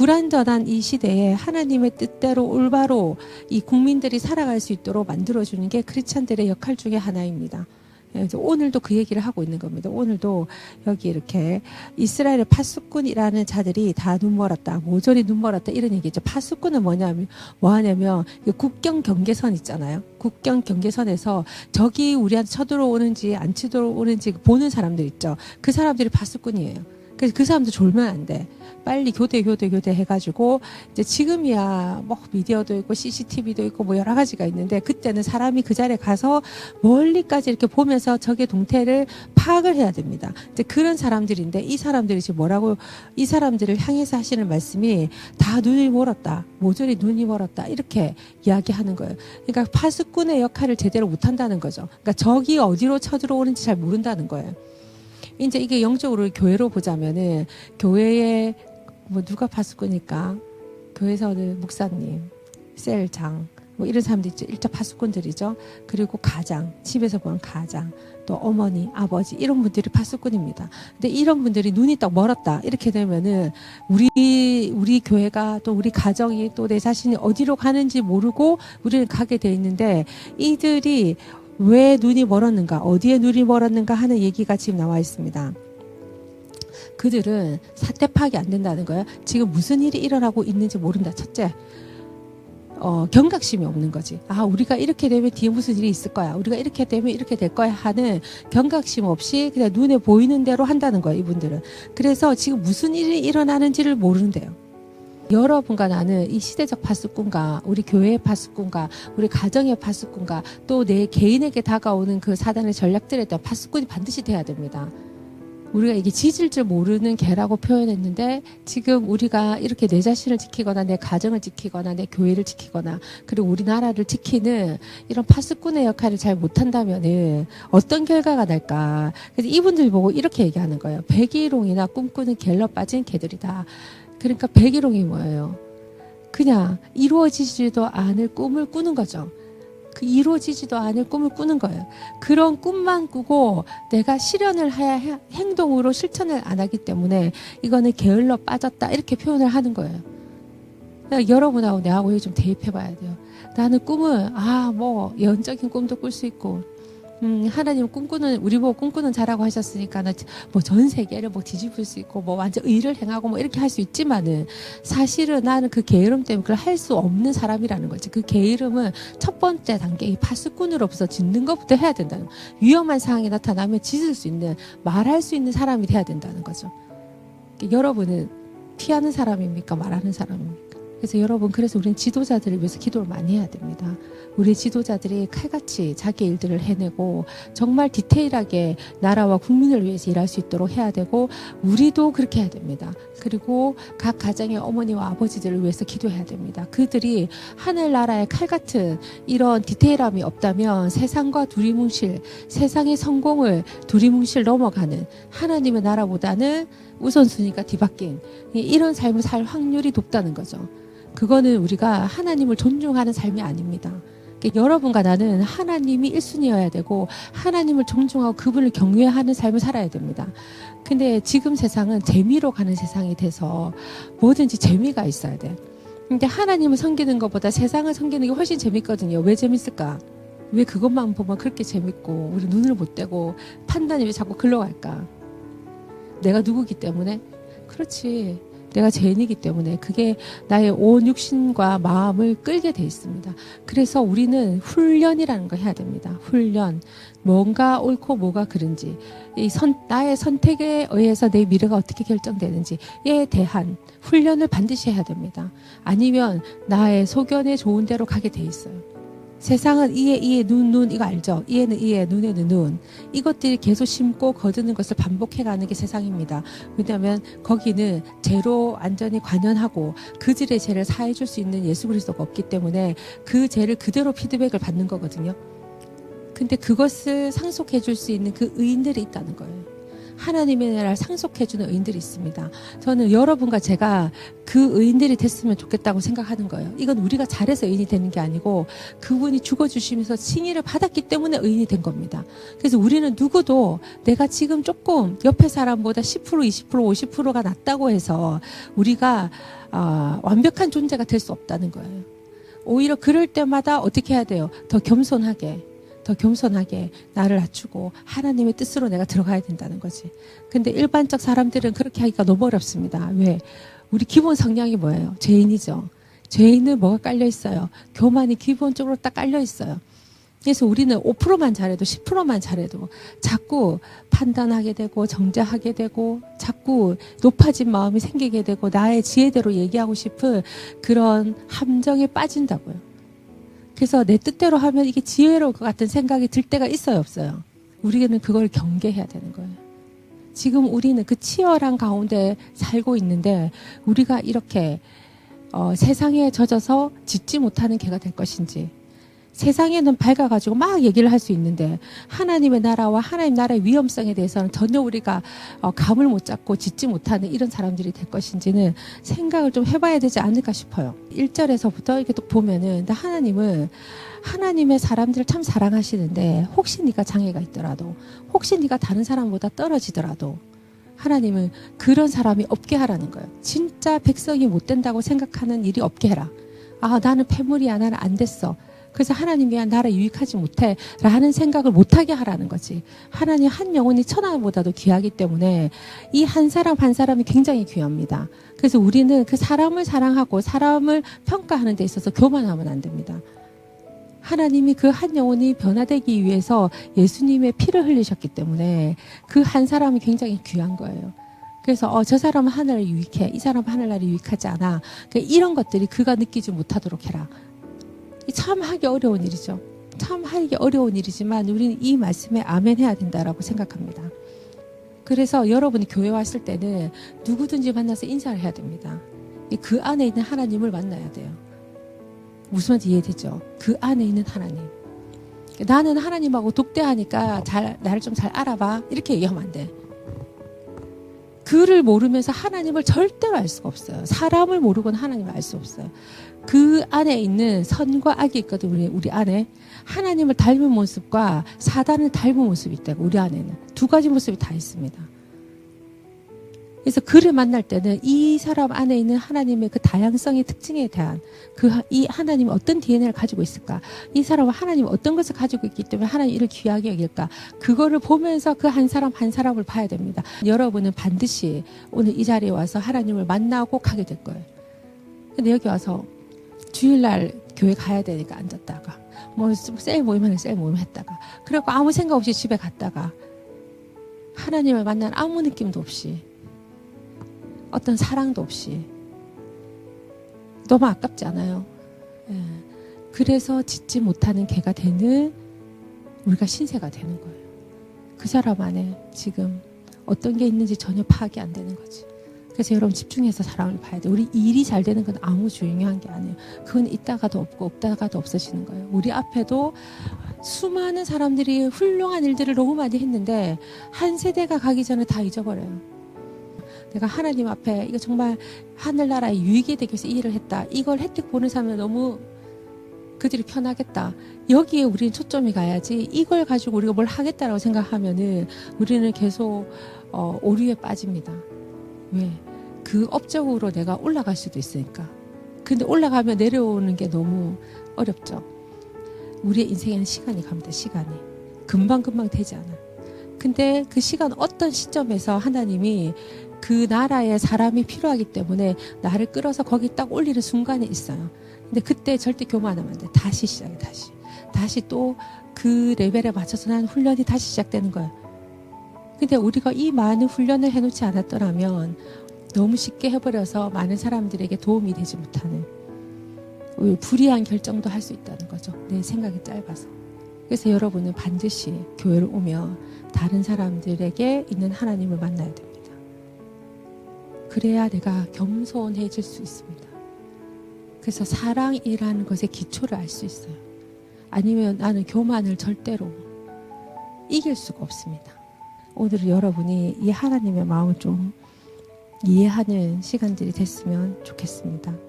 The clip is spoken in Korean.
불완전한 이 시대에 하나님의 뜻대로 올바로 이 국민들이 살아갈 수 있도록 만들어주는 게 크리스찬들의 역할 중에 하나입니다. 그래서 오늘도 그 얘기를 하고 있는 겁니다. 오늘도 여기 이렇게 이스라엘의 파수꾼이라는 자들이 다 눈멀었다, 모조리 눈멀었다, 이런 얘기죠. 파수꾼은 뭐 하냐면 국경 경계선 있잖아요. 국경 경계선에서 적이 우리한테 쳐들어오는지 안 쳐들어오는지 보는 사람들 있죠. 그 사람들이 파수꾼이에요. 그래서 그 사람도 졸면 안 돼. 빨리 교대 해가지고, 이제 지금이야 뭐 미디어도 있고 CCTV도 있고 뭐 여러 가지가 있는데, 그때는 사람이 그 자리에 가서 멀리까지 이렇게 보면서 적의 동태를 파악을 해야 됩니다. 이제 그런 사람들인데, 이 사람들이 지금 이 사람들을 향해서 하시는 말씀이 다 눈이 멀었다, 모조리 눈이 멀었다, 이렇게 이야기하는 거예요. 그러니까 파수꾼의 역할을 제대로 못한다는 거죠. 그러니까 적이 어디로 쳐들어오는지 잘 모른다는 거예요. 이제 이게 영적으로 교회로 보자면은, 교회에 뭐 누가 파수꾼일까? 교회에서는 목사님, 셀장, 뭐 이런 사람들 있죠. 일자 파수꾼들이죠. 그리고 가장, 집에서 보는 가장, 또 어머니, 아버지, 이런 분들이 파수꾼입니다. 근데 이런 분들이 눈이 딱 멀었다, 이렇게 되면은 우리 교회가, 또 우리 가정이, 또 내 자신이 어디로 가는지 모르고 우리는 가게 돼 있는데, 이들이 왜 눈이 멀었는가, 어디에 눈이 멀었는가 하는 얘기가 지금 나와 있습니다. 그들은 사태 파악이 안 된다는 거예요. 지금 무슨 일이 일어나고 있는지 모른다. 첫째, 경각심이 없는 거지. 아, 우리가 이렇게 되면 뒤에 무슨 일이 있을 거야, 우리가 이렇게 되면 이렇게 될 거야 하는 경각심 없이 그냥 눈에 보이는 대로 한다는 거예요, 이분들은. 그래서 지금 무슨 일이 일어나는지를 모르는데요. 여러분과 나는 이 시대적 파수꾼과 우리 교회의 파수꾼과 우리 가정의 파수꾼과 또 내 개인에게 다가오는 그 사단의 전략들에 대한 파수꾼이 반드시 돼야 됩니다. 우리가 이게 짖을 줄 모르는 개라고 표현했는데, 지금 우리가 이렇게 내 자신을 지키거나 내 가정을 지키거나 내 교회를 지키거나 그리고 우리나라를 지키는 이런 파수꾼의 역할을 잘 못한다면은 어떤 결과가 날까. 그래서 이분들 보고 이렇게 얘기하는 거예요. 백일홍이나 꿈꾸는 갤러 빠진 개들이다. 그러니까 백일홍이 뭐예요? 그냥 이루어지지도 않을 꿈을 꾸는 거죠. 그 이루어지지도 않을 꿈을 꾸는 거예요. 그런 꿈만 꾸고 내가 실현을 해야 행동으로 실천을 안 하기 때문에 이거는 게을러 빠졌다, 이렇게 표현을 하는 거예요. 그러니까 여러분하고 내하고 좀 대입해 봐야 돼요. 나는 꿈은 뭐 예언적인 꿈도 꿀 수 있고, 하나님 우리 보고 꿈꾸는 자라고 하셨으니까 뭐 전 세계를 뭐 뒤집을 수 있고 뭐 완전 의를 행하고 뭐 이렇게 할 수 있지만은, 사실은 나는 그 게으름 때문에 그걸 할 수 없는 사람이라는 거지. 그 게으름은 첫 번째 단계, 이 파수꾼으로부터 짓는 것부터 해야 된다는, 위험한 상황이 나타나면 짖을 수 있는, 말할 수 있는 사람이 돼야 된다는 거죠. 여러분은 피하는 사람입니까, 말하는 사람입니까? 그래서 여러분, 그래서 우리는 지도자들을 위해서 기도를 많이 해야 됩니다. 우리 지도자들이 칼같이 자기 일들을 해내고 정말 디테일하게 나라와 국민을 위해서 일할 수 있도록 해야 되고, 우리도 그렇게 해야 됩니다. 그리고 각 가정의 어머니와 아버지들을 위해서 기도해야 됩니다. 그들이 하늘나라의 칼같은 이런 디테일함이 없다면 세상과 두리뭉실, 세상의 성공을 두리뭉실 넘어가는 하나님의 나라보다는 우선순위가 뒤바뀐 이런 삶을 살 확률이 높다는 거죠. 그거는 우리가 하나님을 존중하는 삶이 아닙니다. 그러니까 여러분과 나는 하나님이 1순위여야 되고 하나님을 존중하고 그분을 경외하는 삶을 살아야 됩니다. 근데 지금 세상은 재미로 가는 세상이 돼서 뭐든지 재미가 있어야 돼. 근데 하나님을 섬기는 것보다 세상을 섬기는 게 훨씬 재밌거든요. 왜 재밌을까? 왜 그것만 보면 그렇게 재밌고 우리 눈을 못 떼고 판단이 왜 자꾸 글러 갈까? 내가 누구기 때문에? 그렇지. 내가 죄인이기 때문에 그게 나의 온 육신과 마음을 끌게 돼 있습니다. 그래서 우리는 훈련이라는 걸 해야 됩니다. 훈련. 뭔가 옳고 뭐가 그른지, 나의 선택에 의해서 내 미래가 어떻게 결정되는지에 대한 훈련을 반드시 해야 됩니다. 아니면 나의 소견에 좋은 대로 가게 돼 있어요. 세상은 이에 눈 이거 알죠? 이에는 이에 눈에는 눈, 이것들이 계속 심고 거두는 것을 반복해가는 게 세상입니다. 왜냐하면 거기는 죄로 완전히 관연하고 그들의 죄를 사해줄 수 있는 예수 그리스도가 없기 때문에 그 죄를 그대로 피드백을 받는 거거든요. 근데 그것을 상속해줄 수 있는 그 의인들이 있다는 거예요. 하나님의 나라를 상속해주는 의인들이 있습니다. 저는 여러분과 제가 그 의인들이 됐으면 좋겠다고 생각하는 거예요. 이건 우리가 잘해서 의인이 되는 게 아니고 그분이 죽어주시면서 칭의를 받았기 때문에 의인이 된 겁니다. 그래서 우리는 누구도 내가 지금 조금 옆에 사람보다 10%, 20%, 50%가 낫다고 해서 우리가 완벽한 존재가 될 수 없다는 거예요. 오히려 그럴 때마다 어떻게 해야 돼요? 더 겸손하게 나를 낮추고 하나님의 뜻으로 내가 들어가야 된다는 거지. 근데 일반적 사람들은 그렇게 하기가 너무 어렵습니다. 왜? 우리 기본 성향이 뭐예요? 죄인이죠. 죄인은 뭐가 깔려 있어요? 교만이 기본적으로 딱 깔려 있어요. 그래서 우리는 5%만 잘해도 10%만 잘해도 자꾸 판단하게 되고 정죄하게 되고 자꾸 높아진 마음이 생기게 되고 나의 지혜대로 얘기하고 싶은 그런 함정에 빠진다고요. 그래서 내 뜻대로 하면 이게 지혜로울 것 같은 생각이 들 때가 있어요, 없어요? 우리는 그걸 경계해야 되는 거예요. 지금 우리는 그 치열한 가운데 살고 있는데 우리가 이렇게 세상에 젖어서 짖지 못하는 개가 될 것인지, 세상에는 밝아가지고 막 얘기를 할 수 있는데 하나님의 나라와 하나님 나라의 위험성에 대해서는 전혀 우리가 감을 못 잡고 짖지 못하는 이런 사람들이 될 것인지는 생각을 좀 해봐야 되지 않을까 싶어요. 1절에서부터 이렇게 또 보면은 하나님은 하나님의 사람들을 참 사랑하시는데 혹시 네가 장애가 있더라도, 혹시 네가 다른 사람보다 떨어지더라도 하나님은 그런 사람이 없게 하라는 거예요. 진짜 백성이 못 된다고 생각하는 일이 없게 해라. 나는 폐물이야, 나는 안 됐어, 그래서 하나님이 나를 유익하지 못해 라는 생각을 못하게 하라는 거지. 하나님 한 영혼이 천하보다도 귀하기 때문에 이 한 사람 한 사람이 굉장히 귀합니다. 그래서 우리는 그 사람을 사랑하고 사람을 평가하는 데 있어서 교만하면 안 됩니다. 하나님이 그 한 영혼이 변화되기 위해서 예수님의 피를 흘리셨기 때문에 그 한 사람이 굉장히 귀한 거예요. 그래서 저 사람은 하늘을 유익해, 이 사람은 하늘나라를 유익하지 않아, 그러니까 이런 것들이 그가 느끼지 못하도록 해라. 참 하기 어려운 일이죠. 참 하기 어려운 일이지만 우리는 이 말씀에 아멘 해야 된다라고 생각합니다. 그래서 여러분이 교회 왔을 때는 누구든지 만나서 인사를 해야 됩니다. 그 안에 있는 하나님을 만나야 돼요. 무슨 말인지 이해되죠? 그 안에 있는 하나님. 나는 하나님하고 독대하니까 나를 좀 잘 알아봐, 이렇게 얘기하면 안 돼. 그를 모르면서 하나님을 절대로 알 수가 없어요. 사람을 모르고는 하나님을 알 수 없어요. 그 안에 있는 선과 악이 있거든요. 우리 안에 하나님을 닮은 모습과 사단을 닮은 모습이 있다고. 우리 안에는 두 가지 모습이 다 있습니다. 그래서 그를 만날 때는 이 사람 안에 있는 하나님의 그 다양성의 특징에 대한 이 하나님이 어떤 DNA를 가지고 있을까, 이 사람은 하나님이 어떤 것을 가지고 있기 때문에 하나님 이를 귀하게 여길까, 그거를 보면서 그 한 사람 한 사람을 봐야 됩니다. 여러분은 반드시 오늘 이 자리에 와서 하나님을 만나고 가게 될 거예요. 근데 여기 와서 주일날 교회 가야 되니까 앉았다가 셀 모임하는 셀 모임 했다가 그리고 아무 생각 없이 집에 갔다가 하나님을 만난 아무 느낌도 없이 어떤 사랑도 없이 너무 아깝지 않아요? 예. 그래서 짖지 못하는 개가 되는 우리가 신세가 되는 거예요. 그 사람 안에 지금 어떤 게 있는지 전혀 파악이 안 되는 거지. 그래서 여러분 집중해서 사람을 봐야 돼요. 우리 일이 잘 되는 건 아무 중요한 게 아니에요. 그건 있다가도 없고 없다가도 없어지는 거예요. 우리 앞에도 수많은 사람들이 훌륭한 일들을 너무 많이 했는데 한 세대가 가기 전에 다 잊어버려요. 내가 하나님 앞에 이거 정말 하늘나라에 유익이 되기 위해서 이 일을 했다, 이걸 혜택 보는 사람은 너무 그들이 편하겠다, 여기에 우리는 초점이 가야지 이걸 가지고 우리가 뭘 하겠다라고 생각하면은 우리는 계속 오류에 빠집니다. 왜? 그 업적으로 내가 올라갈 수도 있으니까. 근데 올라가면 내려오는 게 너무 어렵죠. 우리의 인생에는 시간이 갑니다. 시간이 금방금방 되지 않아요. 근데 그 시간 어떤 시점에서 하나님이 그 나라에 사람이 필요하기 때문에 나를 끌어서 거기 딱 올리는 순간이 있어요. 근데 그때 절대 교만하면 안 돼. 다시 시작해. 다시 또 그 레벨에 맞춰서 난 훈련이 다시 시작되는 거예요. 근데 우리가 이 많은 훈련을 해놓지 않았더라면 너무 쉽게 해버려서 많은 사람들에게 도움이 되지 못하는 불이한 결정도 할 수 있다는 거죠. 내 생각이 짧아서. 그래서 여러분은 반드시 교회를 오면 다른 사람들에게 있는 하나님을 만나야 됩니다. 그래야 내가 겸손해질 수 있습니다. 그래서 사랑이라는 것의 기초를 알 수 있어요. 아니면 나는 교만을 절대로 이길 수가 없습니다. 오늘 여러분이 이 하나님의 마음을 좀 이해하는 시간들이 됐으면 좋겠습니다.